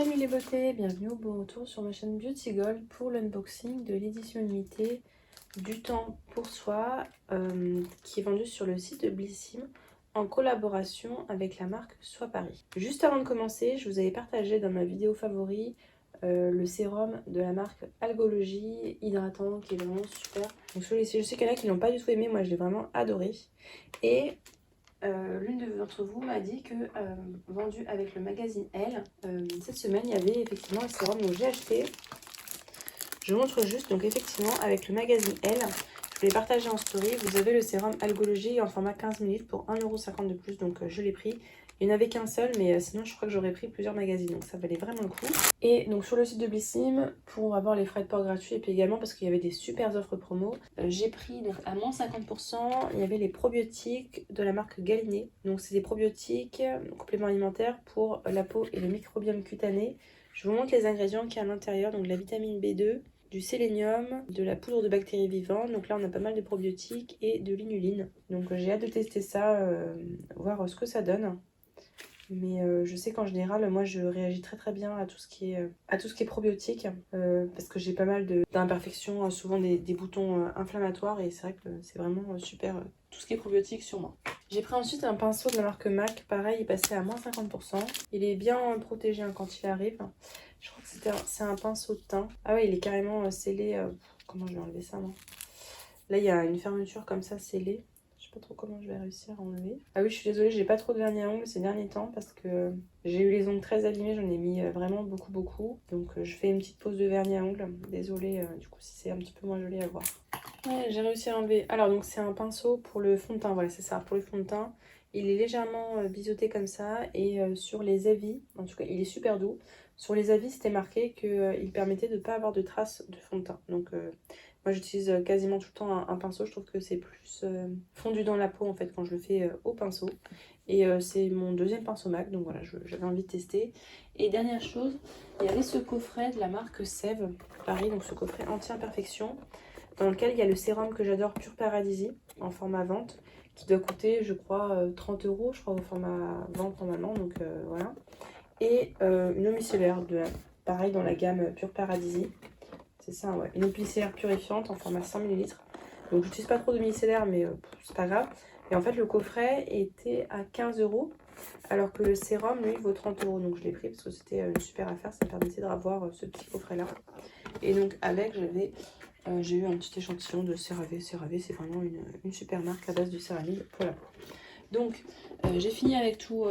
Salut les beautés, bienvenue au beau retour sur ma chaîne Beauty Gold pour l'unboxing de l'édition limitée du temps pour soi qui est vendue sur le site de Blissim en collaboration avec la marque Soit Paris. Juste avant de commencer, je vous avais partagé dans ma vidéo favori le sérum de la marque Algologie hydratant qui est vraiment super. Donc, je sais qu'il y en a qui n'ont pas du tout aimé, moi je l'ai vraiment adoré. Et l'une d'entre vous m'a dit que vendu avec le magazine Elle, cette semaine il y avait effectivement le sérum que j'ai acheté. Je vous montre juste, donc effectivement avec le magazine Elle, je l'ai partagé en story, vous avez le sérum Algologie en format 15 ml pour 1,50 € de plus, donc je l'ai pris. Il n'y en avait qu'un seul, mais sinon je crois que j'aurais pris plusieurs magazines, donc ça valait vraiment le coup. Et donc sur le site de Blissim, pour avoir les frais de port gratuits, et puis également parce qu'il y avait des super offres promo, j'ai pris donc à moins 50%, il y avait les probiotiques de la marque Galiné. Donc c'est des probiotiques, compléments alimentaires pour la peau et le microbiome cutané. Je vous montre les ingrédients qu'il y a à l'intérieur, donc de la vitamine B2, du sélénium, de la poudre de bactéries vivantes. Donc là on a pas mal de probiotiques et de l'inuline. Donc j'ai hâte de tester ça, voir ce que ça donne. Mais je sais qu'en général, moi je réagis très bien à tout ce qui est probiotique parce que j'ai pas mal d'imperfections, souvent des boutons inflammatoires, et c'est vrai que c'est vraiment super tout ce qui est probiotique sur moi. J'ai pris ensuite un pinceau de la marque MAC, pareil, il passait à moins 50%. Il est bien protégé quand il arrive. Je crois que c'est un pinceau de teint. Ah ouais, il est carrément scellé. Comment je vais enlever ça moi? Là, il y a une fermeture comme ça scellée. Je sais pas trop comment je vais réussir à enlever. Ah oui, je suis désolée, j'ai pas trop de vernis à ongles ces derniers temps parce que j'ai eu les ongles très abîmés, j'en ai mis vraiment beaucoup. Donc je fais une petite pause de vernis à ongles. Désolée du coup si c'est un petit peu moins joli à voir. Ouais, j'ai réussi à enlever. Alors donc c'est un pinceau pour le fond de teint, voilà c'est ça, pour le fond de teint. Il est légèrement biseauté comme ça, et sur les avis, en tout cas il est super doux. Sur les avis c'était marqué qu'il permettait de ne pas avoir de traces de fond de teint. Donc moi j'utilise quasiment tout le temps un pinceau, je trouve que c'est plus fondu dans la peau en fait quand je le fais au pinceau. Et c'est mon deuxième pinceau MAC, donc voilà, j'avais envie de tester. Et dernière chose, il y avait ce coffret de la marque Sève Paris, donc ce coffret anti-imperfection, dans lequel il y a le sérum que j'adore, Pure Paradisi, en format vente, qui doit coûter, je crois, 30 €, je crois, au format vente normalement, donc voilà. Et une eau micellaire, pareil, dans la gamme Pure Paradisi. C'est ça, ouais. Une eau micellaire purifiante en format 100 ml. Donc, j'utilise pas trop de micellaire, mais c'est pas grave. Et en fait, le coffret était à 15 €, alors que le sérum, lui, vaut 30 €. Donc, je l'ai pris parce que c'était une super affaire. Ça me permettait d'avoir ce petit coffret-là. Et donc, avec, j'ai eu un petit échantillon de CeraVe. CeraVe, c'est vraiment une super marque à base de céramide pour la peau. Donc, j'ai fini avec tous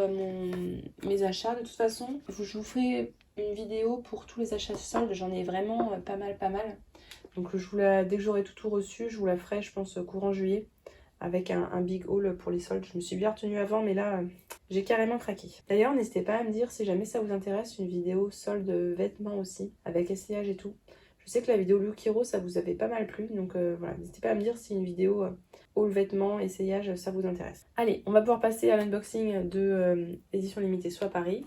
mes achats. De toute façon, je vous ferai une vidéo pour tous les achats soldes. J'en ai vraiment pas mal. Donc, dès que j'aurai tout reçu, je vous la ferai, je pense, courant juillet, avec un big haul pour les soldes. Je me suis bien retenue avant, mais là, j'ai carrément craqué. D'ailleurs, n'hésitez pas à me dire si jamais ça vous intéresse, une vidéo solde vêtements aussi, avec essayage et tout. Je sais que la vidéo Look Hero, ça vous avait pas mal plu, donc voilà, n'hésitez pas à me dire si une vidéo haul vêtements, essayage, ça vous intéresse. Allez, on va pouvoir passer à l'unboxing de l'édition limitée Soit Paris.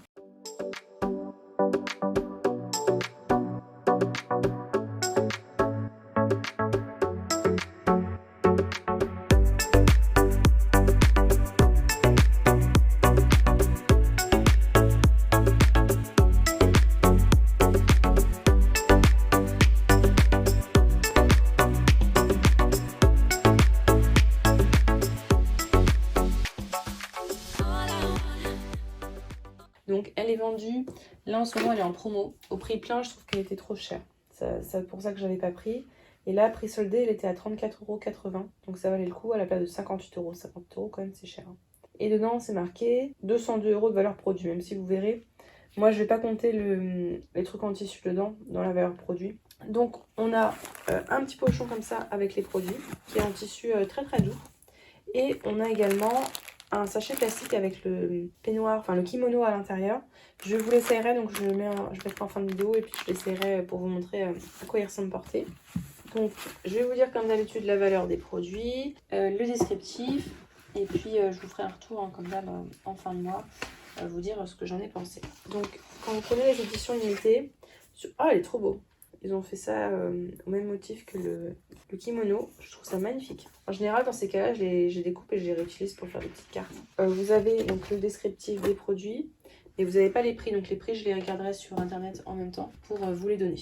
Donc elle est vendue, là en ce moment elle est en promo, au prix plein je trouve qu'elle était trop chère. C'est pour ça que je n'avais pas pris. Et là, prix soldé, elle était à 34,80 €, donc ça valait le coup à la place de 58 €. 50 € quand même c'est cher. Et dedans c'est marqué 202 € de valeur produit, même si vous verrez, moi je vais pas compter les trucs en tissu dedans, dans la valeur produit. Donc on a un petit pochon comme ça avec les produits, qui est en tissu très doux. Et on a également un sachet plastique avec le peignoir, enfin le kimono à l'intérieur. Je vous l'essayerai, donc je mettrai en fin de vidéo et puis je l'essayerai pour vous montrer à quoi il ressemble porté. Donc je vais vous dire comme d'habitude la valeur des produits, le descriptif, et puis je vous ferai un retour comme d'hab en fin de mois, vous dire ce que j'en ai pensé. Donc quand vous prenez les éditions limitées, oh elle est trop beau! Ils ont fait ça au même motif que le kimono. Je trouve ça magnifique. En général, dans ces cas-là, je les découpe et je les réutilise pour faire des petites cartes. Vous avez donc le descriptif des produits. Et vous n'avez pas les prix, donc les prix je les regarderai sur internet en même temps pour vous les donner.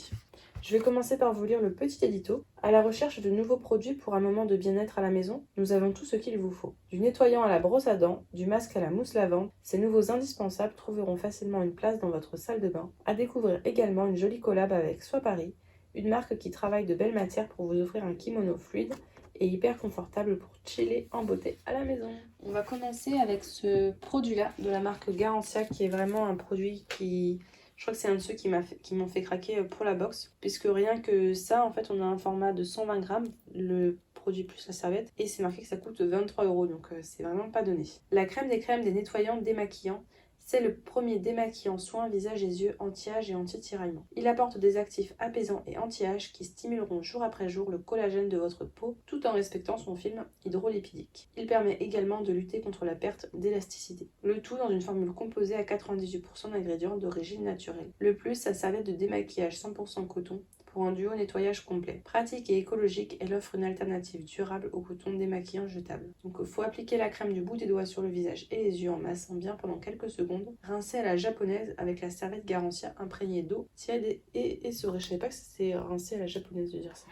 Je vais commencer par vous lire le petit édito. À la recherche de nouveaux produits pour un moment de bien-être à la maison, nous avons tout ce qu'il vous faut. Du nettoyant à la brosse à dents, du masque à la mousse lavande, ces nouveaux indispensables trouveront facilement une place dans votre salle de bain. À découvrir également une jolie collab avec Sois Paris, une marque qui travaille de belles matières pour vous offrir un kimono fluide et hyper confortable pour chiller en beauté à la maison. On va commencer avec ce produit-là de la marque Garancia qui est vraiment un produit qui... Je crois que c'est un de ceux qui m'ont fait craquer pour la box. Puisque rien que ça, en fait, on a un format de 120 grammes, le produit plus la serviette. Et c'est marqué que ça coûte 23 €, donc c'est vraiment pas donné. La crème des crèmes des nettoyants démaquillants. C'est le premier démaquillant soin visage et yeux anti-âge et anti-tiraillement. Il apporte des actifs apaisants et anti-âge qui stimuleront jour après jour le collagène de votre peau tout en respectant son film hydrolipidique. Il permet également de lutter contre la perte d'élasticité. Le tout dans une formule composée à 98% d'ingrédients d'origine naturelle. Le plus, sa serviette de démaquillage 100% coton pour un duo nettoyage complet. Pratique et écologique, elle offre une alternative durable au coton démaquillant jetable. Donc il faut appliquer la crème du bout des doigts sur le visage et les yeux en massant bien pendant quelques secondes. Rincer à la japonaise avec la serviette Garancia imprégnée d'eau tiède et essorée. Je savais pas que c'était rincer à la japonaise de dire ça.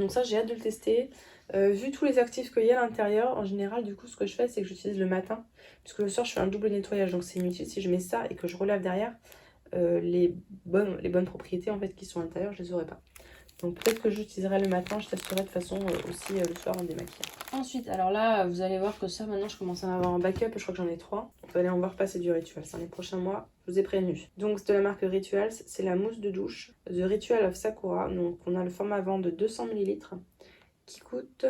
Donc ça j'ai hâte de le tester. Vu tous les actifs qu'il y a à l'intérieur, en général du coup ce que je fais c'est que j'utilise le matin. Puisque le soir je fais un double nettoyage donc c'est inutile si je mets ça et que je relave derrière. Les bonnes propriétés en fait qui sont à l'intérieur, je les aurai pas. Donc peut-être que j'utiliserai le matin, je testerai de façon aussi le soir en démaquillant. Ensuite, alors là, vous allez voir que ça, maintenant je commence à en avoir en backup, je crois que j'en ai 3. Vous allez en voir passer du Rituals dans les prochains mois, je vous ai prévenu. Donc c'est de la marque Rituals, c'est la mousse de douche The Ritual of Sakura. Donc on a le format vent de 200 ml qui coûte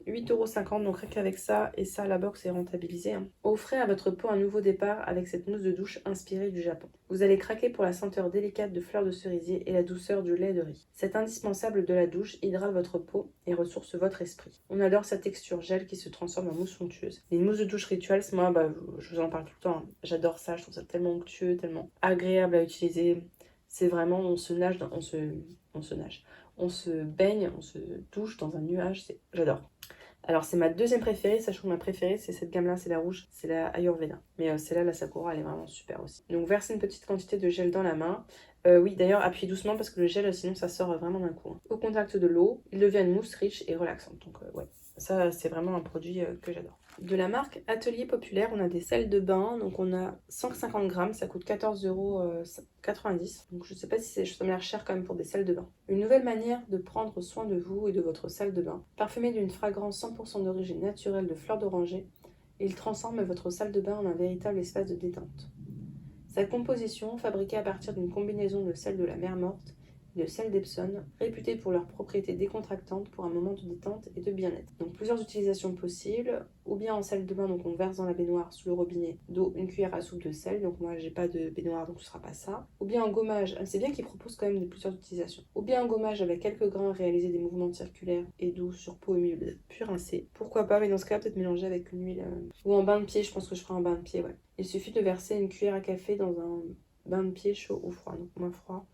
8,50 €, donc rien qu'avec ça, et ça, la box est rentabilisée. Hein. Offrez à votre peau un nouveau départ avec cette mousse de douche inspirée du Japon. Vous allez craquer pour la senteur délicate de fleurs de cerisier et la douceur du lait de riz. Cet indispensable de la douche hydrate votre peau et ressource votre esprit. On adore sa texture gel qui se transforme en mousse somptueuse. Les mousses de douche Rituals, moi, je vous en parle tout le temps. Hein. J'adore ça, je trouve ça tellement onctueux, tellement agréable à utiliser. C'est vraiment, on se baigne, on se douche dans un nuage, j'adore. Alors c'est ma deuxième préférée, sachant que ma préférée c'est cette gamme là, c'est la rouge, c'est la Ayurveda. Mais celle-là, la Sakura, elle est vraiment super aussi. Donc versez une petite quantité de gel dans la main. Oui d'ailleurs appuyez doucement parce que le gel sinon ça sort vraiment d'un coup. Hein. Au contact de l'eau, il devient une mousse riche et relaxante. Donc ouais, ça c'est vraiment un produit que j'adore. De la marque Atelier Populaire, on a des sels de bain, donc on a 150 grammes, ça coûte 14,90 €. Donc je sais pas si ça m'a l'air cher quand même pour des sels de bain. Une nouvelle manière de prendre soin de vous et de votre salle de bain. Parfumé d'une fragrance 100% d'origine naturelle de fleurs d'oranger, il transforme votre salle de bain en un véritable espace de détente. Sa composition, fabriquée à partir d'une combinaison de sel de la mer morte, de sel d'Epsom, réputés pour leurs propriétés décontractantes pour un moment de détente et de bien-être. Donc plusieurs utilisations possibles, ou bien en salle de bain, donc on verse dans la baignoire sous le robinet d'eau une cuillère à soupe de sel, donc moi j'ai pas de baignoire donc ce sera pas ça. Ou bien en gommage, c'est bien qu'ils proposent quand même de plusieurs utilisations. Ou bien en gommage avec quelques grains réaliser des mouvements circulaires et doux sur peau humide puis rincée. Pourquoi pas, mais dans ce cas peut-être mélanger avec une huile. Ou en bain de pied, je pense que je ferai un bain de pied, ouais. Il suffit de verser une cuillère à café dans un bain de pied chaud ou froid, donc moins froid.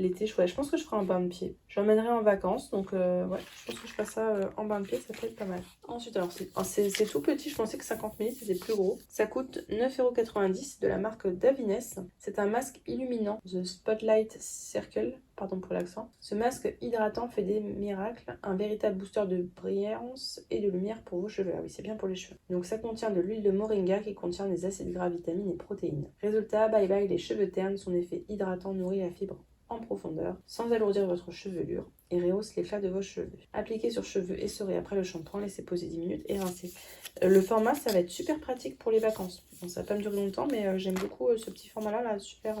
L'été, je pense que je ferai un bain de pied. J'emmènerai en vacances, donc ouais, je pense que je ferai ça en bain de pied, ça peut être pas mal. Ensuite, alors c'est tout petit, je pensais que 50 ml c'était plus gros. Ça coûte 9,90 € de la marque Davines. C'est un masque illuminant, The Spotlight Circle, pardon pour l'accent. Ce masque hydratant fait des miracles, un véritable booster de brillance et de lumière pour vos cheveux. Ah oui, c'est bien pour les cheveux. Donc ça contient de l'huile de moringa qui contient des acides gras, vitamines et protéines. Résultat, bye bye les cheveux ternes, son effet hydratant nourrit la fibre en profondeur, sans alourdir votre chevelure et rehausse l'éclat de vos cheveux. Appliquez sur cheveux essorés après le shampoing, laissez poser 10 minutes et rincez. Le format, ça va être super pratique pour les vacances. Bon, ça va pas me durer longtemps, mais j'aime beaucoup ce petit format-là, là, super.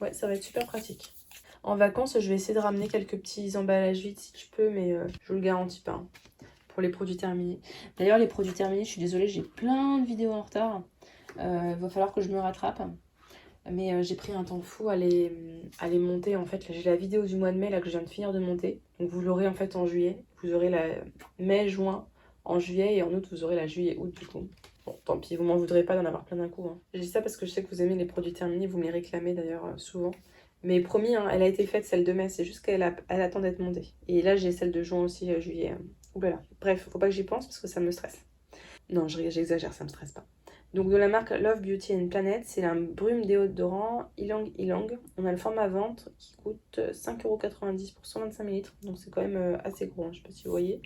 Ouais, ça va être super pratique. En vacances, je vais essayer de ramener quelques petits emballages vides si je peux, mais je vous le garantis pas. Hein, pour les produits terminés. D'ailleurs, les produits terminés, je suis désolée, j'ai plein de vidéos en retard. Va falloir que je me rattrape. Mais j'ai pris un temps fou à les monter en fait. J'ai la vidéo du mois de mai là que je viens de finir de monter. Donc vous l'aurez en fait en juillet. Vous aurez la mai, juin en juillet et en août vous aurez la juillet, août du coup. Bon tant pis, vous m'en voudrez pas d'en avoir plein d'un coup. Hein. Je dis ça parce que je sais que vous aimez les produits terminés, vous me les réclamez d'ailleurs souvent. Mais promis, hein, elle a été faite celle de mai, c'est juste qu'elle attend d'être montée. Et là j'ai celle de juin aussi, juillet. Oulala. Bref, faut pas que j'y pense parce que ça me stresse. Non, j'exagère, ça me stresse pas. Donc de la marque Love Beauty and Planet, c'est un brume déodorant Ylang Ylang. On a le format ventre qui coûte 5,90€ pour 125 ml. Donc c'est quand même assez gros, hein, je sais pas si vous voyez.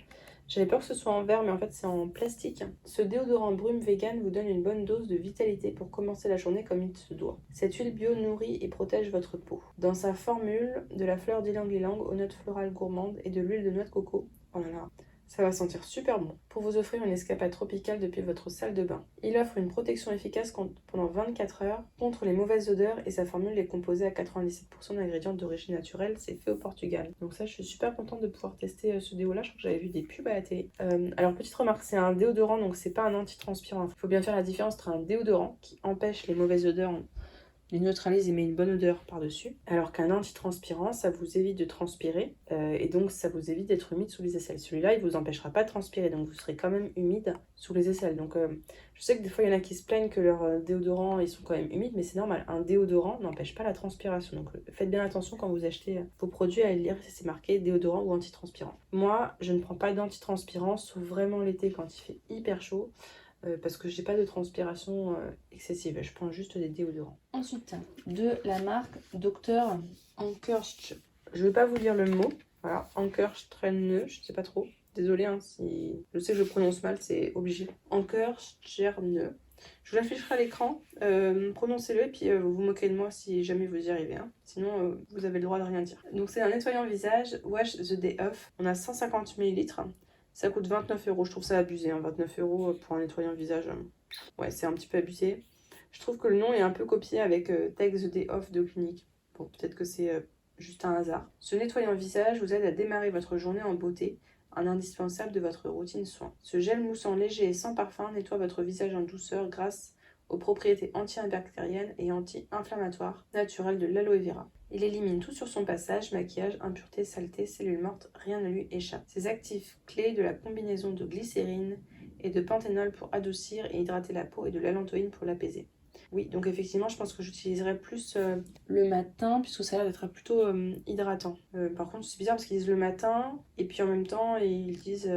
J'avais peur que ce soit en verre, mais en fait c'est en plastique. Ce déodorant brume vegan vous donne une bonne dose de vitalité pour commencer la journée comme il se doit. Cette huile bio nourrit et protège votre peau. Dans sa formule, de la fleur d'ylang ylang aux notes florales gourmandes et de l'huile de noix de coco. Oh là là, ça va sentir super bon. Pour vous offrir une escapade tropicale depuis votre salle de bain. Il offre une protection efficace pendant 24 heures contre les mauvaises odeurs et sa formule est composée à 97% d'ingrédients d'origine naturelle. C'est fait au Portugal. Donc ça, je suis super contente de pouvoir tester ce déo-là. Je crois que j'avais vu des pubs à la télé. Alors, petite remarque, c'est un déodorant, donc c'est pas un antitranspirant. Il faut bien faire la différence entre un déodorant qui empêche les mauvaises odeurs, il neutralise et met une bonne odeur par-dessus. Alors qu'un antitranspirant, ça vous évite de transpirer et donc ça vous évite d'être humide sous les aisselles. Celui-là, il vous empêchera pas de transpirer, donc vous serez quand même humide sous les aisselles. Donc je sais que des fois, il y en a qui se plaignent que leurs déodorants, ils sont quand même humides, mais c'est normal. Un déodorant n'empêche pas la transpiration. Donc faites bien attention quand vous achetez vos produits à lire si c'est marqué déodorant ou antitranspirant. Moi, je ne prends pas d'antitranspirant, sauf vraiment l'été quand il fait hyper chaud. Parce que j'ai pas de transpiration excessive, je prends juste des déodorants. Ensuite, de la marque Dr. Ankersch. Je vais pas vous lire le mot, voilà, Ankerstrenne, je sais pas trop. Désolée hein, si je sais que je prononce mal, c'est obligé. Ankerstrenne. Je vous l'afficherai à l'écran, prononcez-le et puis vous vous moquez de moi si jamais vous y arrivez. Hein. Sinon, vous avez le droit de rien dire. Donc c'est un nettoyant visage, Wash the Day Off. On a 150 ml. Ça coûte 29€, je trouve ça abusé, hein, 29€ pour un nettoyant visage. Ouais, c'est un petit peu abusé. Je trouve que le nom est un peu copié avec Take the Day Off de Clinique. Bon, peut-être que c'est juste un hasard. Ce nettoyant visage vous aide à démarrer votre journée en beauté, un indispensable de votre routine soin. Ce gel moussant léger et sans parfum nettoie votre visage en douceur grâce aux propriétés anti-bactériennes et anti-inflammatoires naturelles de l'aloe vera. Il élimine tout sur son passage, maquillage, impuretés, saletés, cellules mortes, rien ne lui échappe. Ses actifs clés de la combinaison de glycérine et de panthénol pour adoucir et hydrater la peau et de l'allantoïne pour l'apaiser. Oui, donc effectivement, je pense que j'utiliserai plus le matin puisque ça a l'air d'être plutôt hydratant. Par contre, c'est bizarre parce qu'ils disent le matin et puis en même temps, ils disent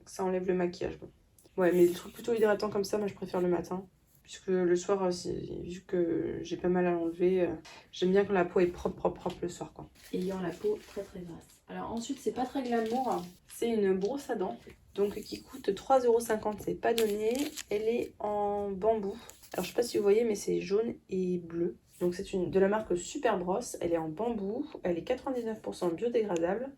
que ça enlève le maquillage. Bon. Ouais, mais des trucs plutôt hydratants comme ça, moi je préfère le matin. Puisque le soir, vu que j'ai pas mal à l'enlever, j'aime bien quand la peau est propre le soir, quoi. Ayant la peau très grasse. Alors ensuite, c'est pas très glamour, hein. C'est une brosse à dents, donc qui coûte 3,50€, c'est pas donné. Elle est en bambou. Alors je sais pas si vous voyez, mais c'est jaune et bleu. Donc c'est de la marque Super Brosse, elle est en bambou, elle est 99% biodégradable.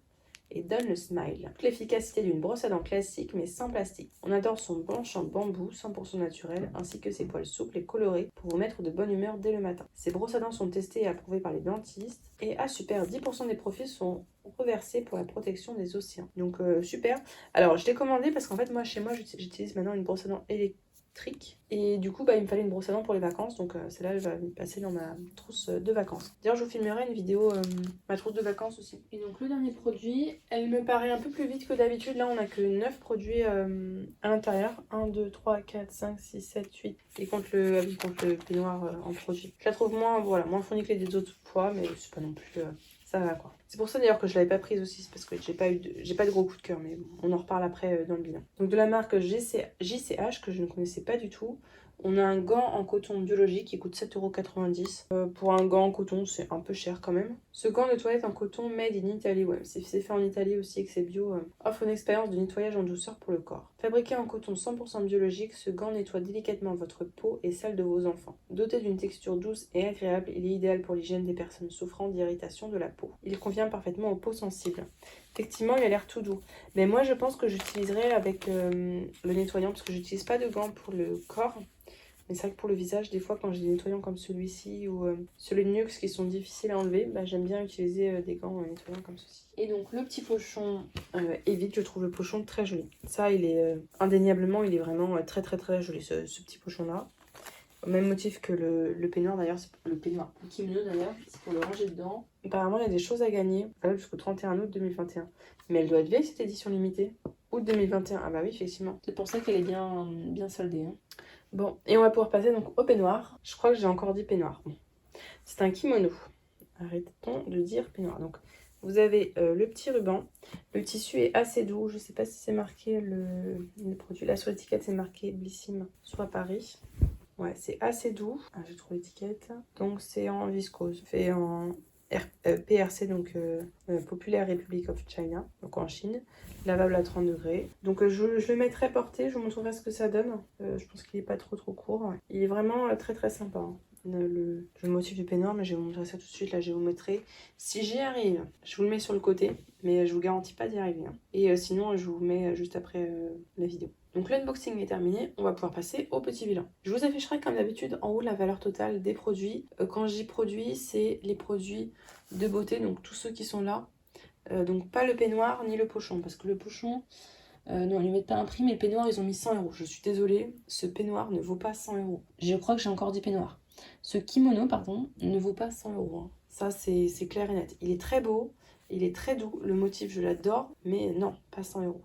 Et donne le smile. Toute l'efficacité d'une brosse à dents classique mais sans plastique. On adore son blanche en bambou 100% naturel ainsi que ses poils souples et colorés pour vous mettre de bonne humeur dès le matin. Ces brosses à dents sont testées et approuvées par les dentistes et à super 10% des profits sont reversés pour la protection des océans. Donc super. Alors je l'ai commandé parce qu'en fait moi chez moi j'utilise maintenant une brosse à dents électrique. Et du coup il me fallait une brosse à dents pour les vacances, donc celle-là elle va me passer dans ma trousse de vacances. D'ailleurs je vous filmerai une vidéo ma trousse de vacances aussi. Et donc le dernier produit, elle me paraît un peu plus vite que d'habitude. Là on a que 9 produits à l'intérieur, 1, 2, 3, 4, 5, 6, 7, 8 et compte le peignoir en produit. Je la trouve moins fournie que les autres fois, mais c'est pas non plus ça va quoi. C'est pour ça d'ailleurs que je l'avais pas prise aussi, c'est parce que j'ai pas de gros coup de cœur, mais on en reparle après dans le bilan. Donc de la marque JCH que je ne connaissais pas du tout. On a un gant en coton biologique qui coûte 7,90€. Pour un gant en coton, c'est un peu cher quand même. Ce gant de toilette en coton made in Italy, ouais, c'est fait en Italie aussi et que c'est bio, offre une expérience de nettoyage en douceur pour le corps. Fabriqué en coton 100% biologique, ce gant nettoie délicatement votre peau et celle de vos enfants. Doté d'une texture douce et agréable, il est idéal pour l'hygiène des personnes souffrant d'irritation de la peau. Il convient parfaitement aux peaux sensibles. Effectivement, il a l'air tout doux. Mais moi, je pense que j'utiliserai avec le nettoyant parce que j'utilise pas de gants pour le corps. Mais c'est vrai que pour le visage, des fois, quand j'ai des nettoyants comme celui-ci ou celui de Nuxe qui sont difficiles à enlever, bah, j'aime bien utiliser des gants nettoyants comme ceci. Et donc, le petit pochon Evite, je trouve le pochon très joli. Ça, il est indéniablement, il est vraiment très joli, ce petit pochon-là. Au même motif que le peignoir d'ailleurs, le kimono d'ailleurs, c'est pour le ranger dedans. Apparemment, il y a des choses à gagner, jusqu'au 31 août 2021. Mais elle doit être vieille cette édition limitée. Août 2021, ah bah oui, effectivement. C'est pour ça qu'elle est bien soldée. Hein. Bon, et on va pouvoir passer donc au peignoir. Je crois que j'ai encore dit peignoir. Bon. C'est un kimono. Arrêtons de dire peignoir. Donc, Vous avez le petit ruban. Le tissu est assez doux. Je ne sais pas si c'est marqué le produit. Là sur l'étiquette c'est marqué Blissim soit Paris. Ouais, c'est assez doux. Ah, je trouve l'étiquette. Donc c'est en viscose. Fait en PRC, donc Populaire Republic of China, donc en Chine. Lavable à 30 degrés. Donc je le mettrai porté, je vous montrerai ce que ça donne. Je pense qu'il n'est pas trop court. Ouais. Il est vraiment très très sympa. Hein. Le motif du peignoir, mais je vais vous montrer ça tout de suite. Là, je vous mettrai. Si j'y arrive, je vous le mets sur le côté, mais je vous garantis pas d'y arriver. Hein. Et sinon, je vous mets juste après la vidéo. Donc l'unboxing est terminé, on va pouvoir passer au petit bilan. Je vous afficherai comme d'habitude en haut la valeur totale des produits. Quand je dis produits, c'est les produits de beauté, donc tous ceux qui sont là. Donc pas le peignoir ni le pochon, parce que le pochon, non, ils ne mettent pas un prix, mais le peignoir, ils ont mis 100 €. Je suis désolée, ce peignoir ne vaut pas 100 €. Je crois que j'ai encore dit peignoir. Ce kimono, pardon, ne vaut pas 100 €. Hein. Ça, c'est clair et net. Il est très beau, il est très doux, le motif, je l'adore, mais non, pas 100 €.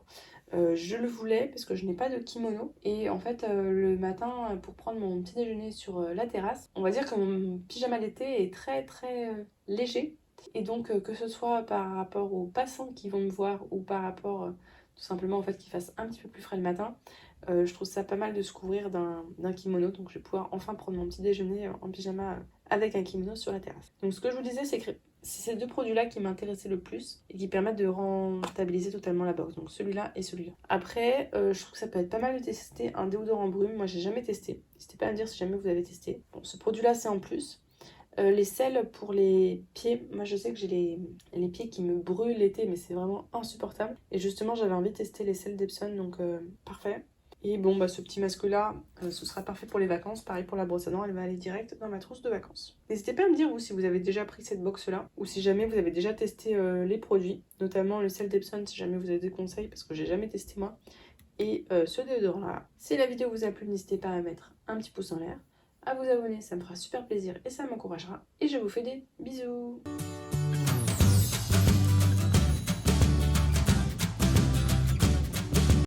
Je le voulais parce que je n'ai pas de kimono et en fait le matin pour prendre mon petit déjeuner sur la terrasse, on va dire que mon pyjama d'été est très très léger et donc que ce soit par rapport aux passants qui vont me voir ou par rapport tout simplement en fait qu'il fasse un petit peu plus frais le matin, je trouve ça pas mal de se couvrir d'un kimono, donc je vais pouvoir enfin prendre mon petit déjeuner en pyjama avec un kimono sur la terrasse. Donc ce que je vous disais, c'est que c'est ces deux produits-là qui m'intéressaient le plus et qui permettent de rentabiliser totalement la box. Donc celui-là et celui-là. Après, je trouve que ça peut être pas mal de tester un déodorant brume. Moi, j'ai jamais testé. N'hésitez pas à me dire si jamais vous avez testé. Bon, ce produit-là, c'est en plus. Les sels pour les pieds, moi je sais que j'ai les pieds qui me brûlent l'été, mais c'est vraiment insupportable. Et justement, j'avais envie de tester les sels d'Epsom, donc parfait. Et bon, bah ce petit masque-là, ce sera parfait pour les vacances. Pareil pour la brosse à dents, elle va aller direct dans ma trousse de vacances. N'hésitez pas à me dire, vous, si vous avez déjà pris cette box-là, ou si jamais vous avez déjà testé les produits, notamment le sel d'Epsom, si jamais vous avez des conseils, parce que j'ai jamais testé moi. Et ce déodorant-là. Si la vidéo vous a plu, n'hésitez pas à mettre un petit pouce en l'air, à vous abonner, ça me fera super plaisir et ça m'encouragera. Et je vous fais des bisous!